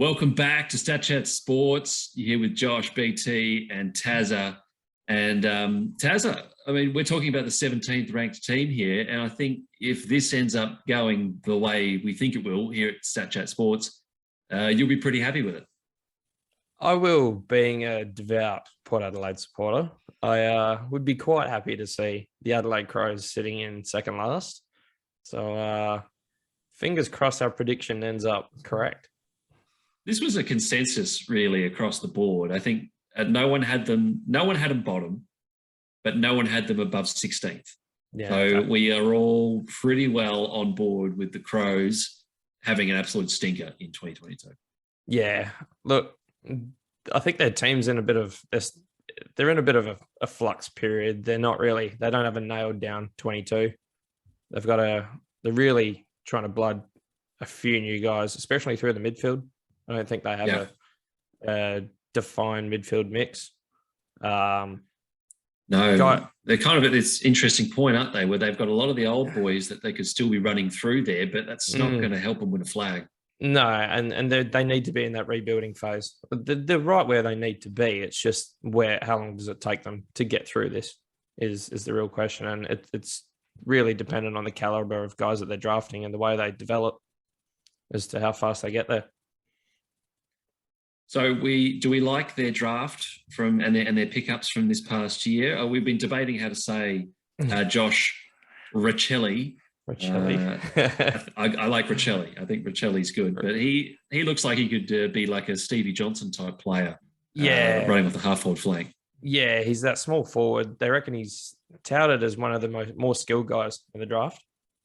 Welcome back to Stat Chat Sports. You're here with Josh, BT, and Tazza. And Tazza, I mean, we're talking about the 17th ranked team here. And I think if this ends up going the way we think it will here at Stat Chat Sports, you'll be pretty happy with it. I will, being a devout Port Adelaide supporter. I would be quite happy to see the Adelaide Crows sitting in second last. So fingers crossed our prediction ends up correct. This was a consensus really across the board. I think no one had them bottom, but no one had them above 16th. Yeah, so okay. We are all pretty well on board with the Crows having an absolute stinker in 2022. Yeah, look, I think their team's in a bit of this. They're in a bit of a flux period. They don't have a nailed down 22. They're really trying to blood a few new guys, especially through the midfield. I don't think they have a defined midfield mix. No, they're kind of at this interesting point, aren't they, where they've got a lot of the old boys that they could still be running through there, but that's not going to help them win a flag. No, and they need to be in that rebuilding phase. They're right where they need to be. It's just how long does it take them to get through this is the real question. And it's really dependent on the caliber of guys that they're drafting and the way they develop as to how fast they get there. So do we like their draft and their pickups from this past year? We've been debating how to say Josh Riccelli. I like Riccelli. I think Riccelli's good, but he looks like he could be like a Stevie Johnson type player. Running off the half forward flank. Yeah, he's that small forward. They reckon he's touted as one of the more skilled guys in the draft.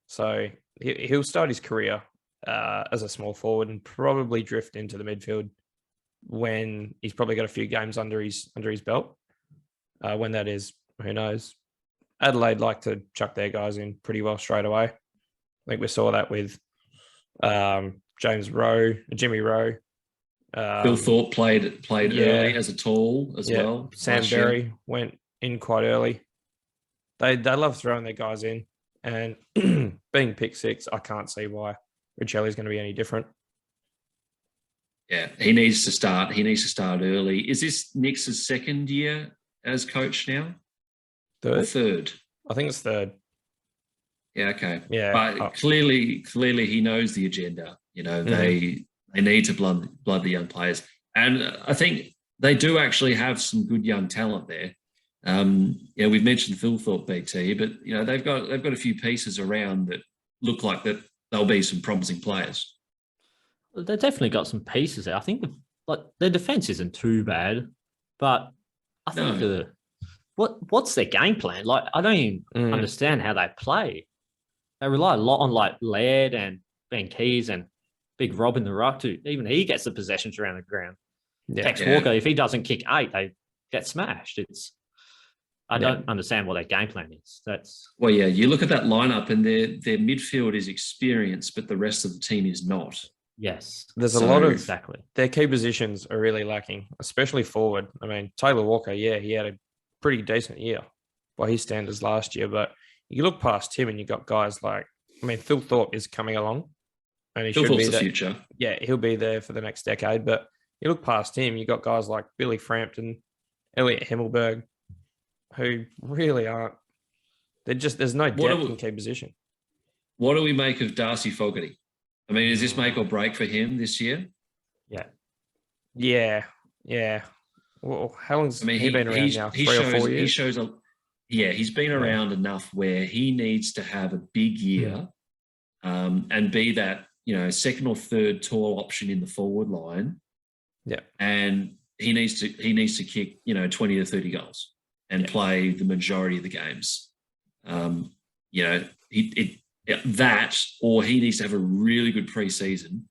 So he'll start his career as a small forward and probably drift into the midfield when he's probably got a few games under his belt. When that is, who knows? Adelaide like to chuck their guys in pretty well straight away. I think we saw that with Jimmy Rowe. Phil Thorpe played early as a tall as well. Sam Berry went in quite early. They love throwing their guys in, and being pick six, I can't see why Riccelli's going to be any different. Yeah, he needs to start. He needs to start early. Is this Nick's second year as coach now? Third? I think it's third. Yeah, okay. Yeah. But clearly he knows the agenda. You know, they need to blood the young players. And I think they do actually have some good young talent there. We've mentioned Phil Thorpe, BT, but you know, they've got a few pieces around that look like that they'll be some promising players. They've definitely got some pieces there. I think their defense isn't too bad, but I think what's their game plan? Like, I don't even understand how they play. They rely a lot on like Laird and Ben Keys and Big Rob in the ruck too. Even he gets the possessions around the ground. Tex Walker, if he doesn't kick 8, they get smashed. I don't understand what their game plan is. You look at that lineup and their midfield is experienced, but the rest of the team is not. Yes. There's a lot of their key positions are really lacking, especially forward. I mean, Taylor Walker, he had a pretty decent year by his standards last year, but you look past him and you got guys like, Phil Thorpe is coming along and he should be the future. Yeah, he'll be there for the next decade, but you look past him, you got guys like Billy Frampton, Elliot Himmelberg, who really aren't. There's no depth in key position. What do we make of Darcy Fogarty? I mean, is this make or break for him this year? Yeah. Well, how long's he been around now? 3 or 4 years? He's been around enough where he needs to have a big year and be that, second or third tall option in the forward line. Yeah. And he needs to kick, 20 to 30 goals and play the majority of the games. Or he needs to have a really good preseason,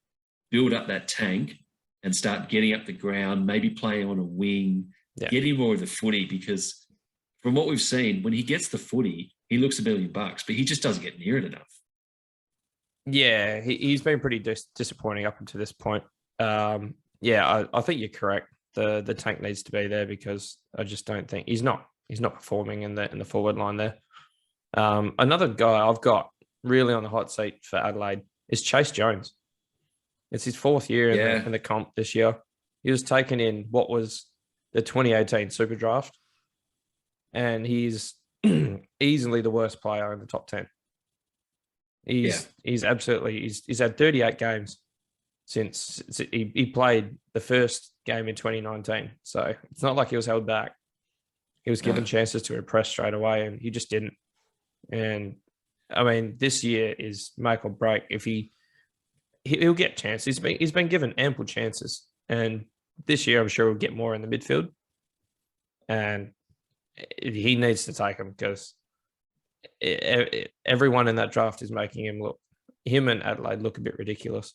build up that tank and start getting up the ground, maybe playing on a wing, getting more of the footy, because from what we've seen, when he gets the footy, he looks $1 million, but he just doesn't get near it enough. Yeah, he's been pretty disappointing up until this point. I think you're correct. The tank needs to be there because I just don't think he's not performing in the forward line there. Another guy I've got really on the hot seat for Adelaide is Chase Jones. It's his 4th year in the comp this year. He was taken in what was the 2018 Super Draft, and he's easily the worst player in the top 10. He's absolutely he's had 38 games since he played the first game in 2019. So it's not like he was held back. He was given chances to impress straight away, and he just didn't. And I mean, this year is make or break. If he'll get chances. He's been given ample chances, and this year I'm sure he'll get more in the midfield. And he needs to take them because everyone in that draft is making him and Adelaide look a bit ridiculous.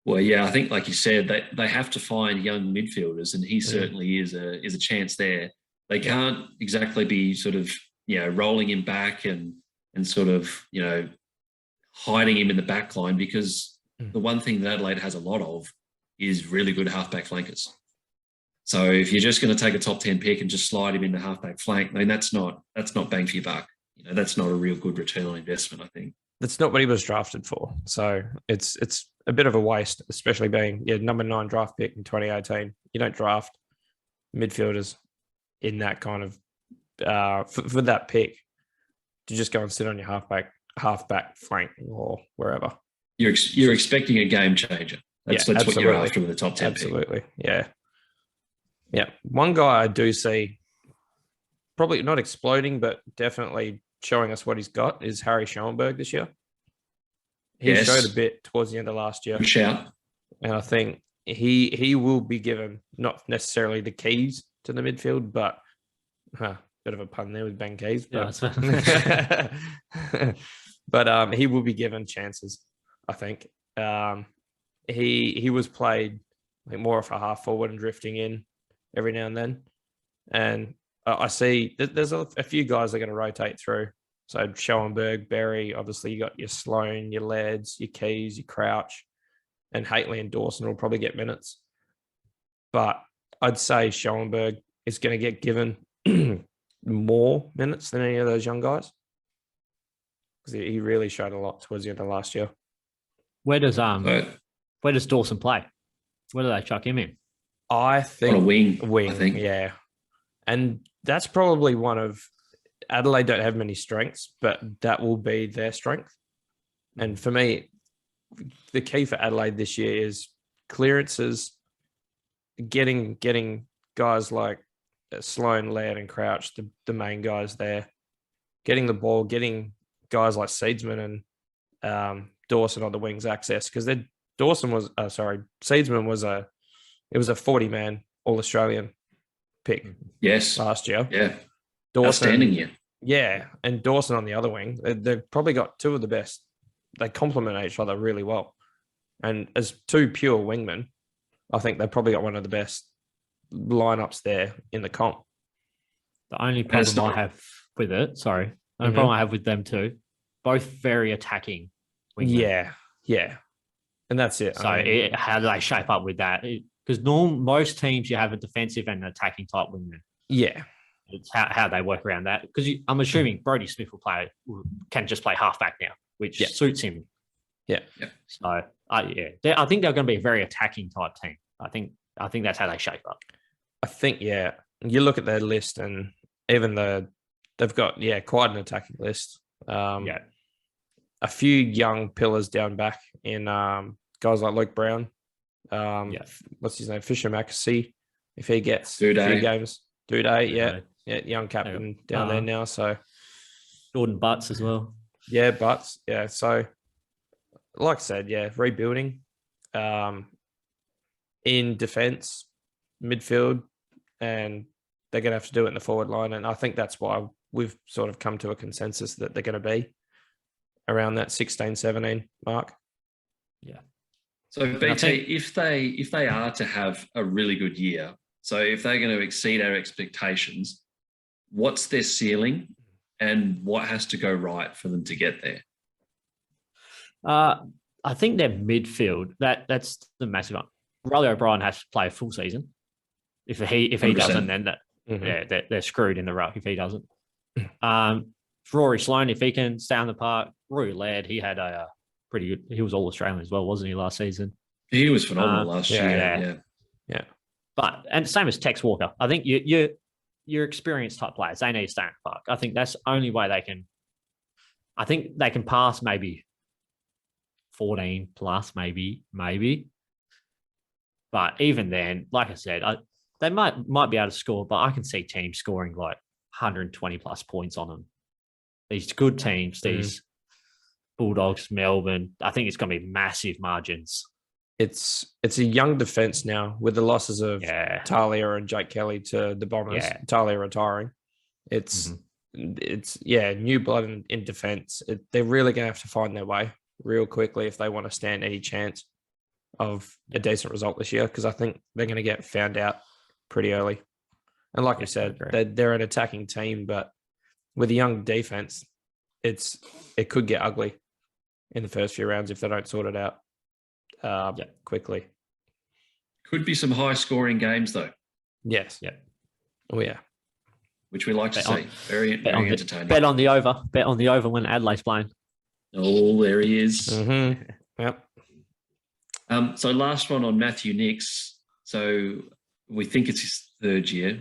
Well, yeah, I think, like you said, they have to find young midfielders, and he certainly is a chance there. They can't exactly be sort of, rolling him back and sort of, hiding him in the back line, because the one thing that Adelaide has a lot of is really good halfback flankers. So if you're just going to take a top 10 pick and just slide him in the halfback flank, I mean, that's not bang for your buck. That's not a real good return on investment, I think. That's not what he was drafted for. So it's a bit of a waste, especially being number 9 draft pick in 2018. You don't draft midfielders in that kind of for that pick to just go and sit on your halfback flank or wherever. You're expecting a game changer. That's what you're after with the top 10 absolutely pick. Yeah. One guy I do see probably not exploding, but definitely showing us what he's got is Harry Schoenberg this year. He showed a bit towards the end of last year. Good shout. And I think he will be given not necessarily the keys to the midfield, but bit of a pun there with Ben Keys. But, but he will be given chances, I think. He was played more of a half forward and drifting in every now and then. And I see there's a few guys that are going to rotate through. So Schoenberg, Berry, obviously you got your Sloan, your Lairds, your Keys, your Crouch, and Haitley and Dawson will probably get minutes. But I'd say Schoenberg is going to get given more minutes than any of those young guys, because he really showed a lot towards the end of last year. Where does Dawson play? Where do they chuck him in? I think on a wing. I think. Yeah. And that's probably one of Adelaide don't have many strengths, but that will be their strength. And for me, the key for Adelaide this year is clearances, getting guys like Sloan, Laird, and Crouch, the main guys there, getting the ball, getting guys like Seedsman and Dawson on the wings access, because Seedsman was a 40-man All-Australian pick. Yes. Last year. Yeah. Dawson, outstanding year. Yeah. And Dawson on the other wing. They've probably got two of the best. They complement each other really well. And as two pure wingmen, I think they've probably got one of the best lineups there in the comp. The only problem I have with it, the only problem I have with them too, both very attacking wingmen. Yeah. And that's it. So how do they shape up with that? Because most teams, you have a defensive and an attacking type wingman. Yeah. It's how they work around that. Because I'm assuming Brodie Smith can just play halfback now, which suits him. Yeah. So, I think they're going to be a very attacking type team. I think that's how they shape up. I think, you look at their list, and even they've got, quite an attacking list. A few young pillars down back in guys like Luke Brown. What's his name? Fisher Mackesy. If he gets a few games. Duday, young captain down there now. So Jordan Butts as well. Yeah, Butts. Yeah. So like I said, rebuilding in defense, midfield, and they're going to have to do it in the forward line. And I think that's why we've sort of come to a consensus that they're going to be around that 16, 17 mark. Yeah. So BT, if they are to have a really good year, so if they're going to exceed our expectations, what's their ceiling and what has to go right for them to get there? I think their midfield, that's the massive one. Riley O'Brien has to play a full season. If he 100%. Doesn't, then they're screwed in the ruck if he doesn't. Rory Sloan, if he can stay on the park. Rory Laird, he had a pretty good. He was all Australian as well, wasn't he, last season? He was phenomenal last year. Yeah. But and same as Tex Walker. I think your experienced type players, they need to stay in the park. I think that's the only way they can. I think they can pass maybe 14 plus, maybe. But even then, like I said, they might be able to score, but I can see teams scoring like 120 plus points on them. These good teams, these Bulldogs, Melbourne, I think it's going to be massive margins. It's a young defense now with the losses of Talia and Jake Kelly to the Bombers. Yeah. Talia retiring. It's new blood in defense. They're really going to have to find their way real quickly if they want to stand any chance of a decent result this year, because I think they're going to get found out pretty early. And like you said, they're an attacking team, but with a young defense, it could get ugly in the first few rounds if they don't sort it out quickly. Could be some high-scoring games, though. Yes. Yeah. Oh, yeah. Which we like to see. Very entertaining. Bet on the over. Bet on the over when Adelaide's playing. Oh, there he is. Mm-hmm. Yep. So last one on Matthew Nicks. So we think it's his third year.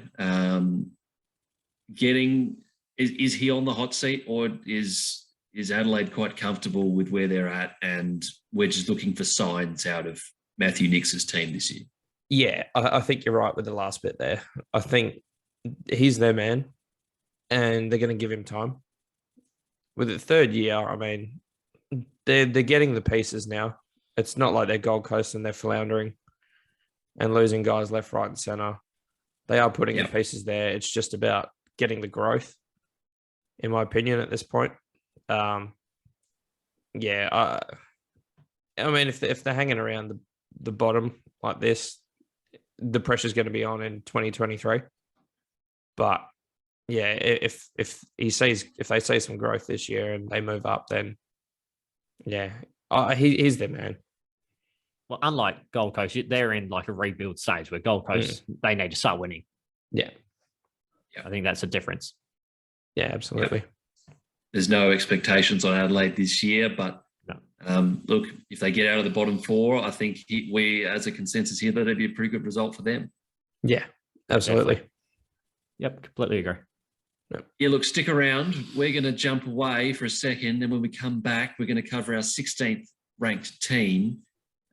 Is he on the hot seat, or is Adelaide quite comfortable with where they're at, and we're just looking for signs out of Matthew Nicks's team this year? Yeah, I think you're right with the last bit there. I think he's their man, and they're going to give him time. With the third year, I mean, they're getting the pieces now. It's not like they're Gold Coast and they're floundering and losing guys left, right, and centre. They are putting the pieces there. It's just about getting the growth, in my opinion, at this point. I mean, if they're hanging around the bottom like this, the pressure's going to be on in 2023. But yeah, if they see some growth this year and they move up, then he's their man. Well, unlike Gold Coast, they're in like a rebuild stage where Gold Coast, they need to start winning. Yeah. I think that's a difference. Yeah, absolutely. Yeah. There's no expectations on Adelaide this year, but look, if they get out of the bottom four, I think we, as a consensus here, that'd be a pretty good result for them. Yeah, absolutely. Definitely. Yep, completely agree. Yeah, look, stick around. We're going to jump away for a second, and when we come back, we're going to cover our 16th ranked team.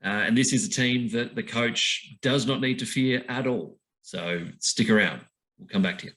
And this is a team that the coach does not need to fear at all. So stick around. We'll come back to you.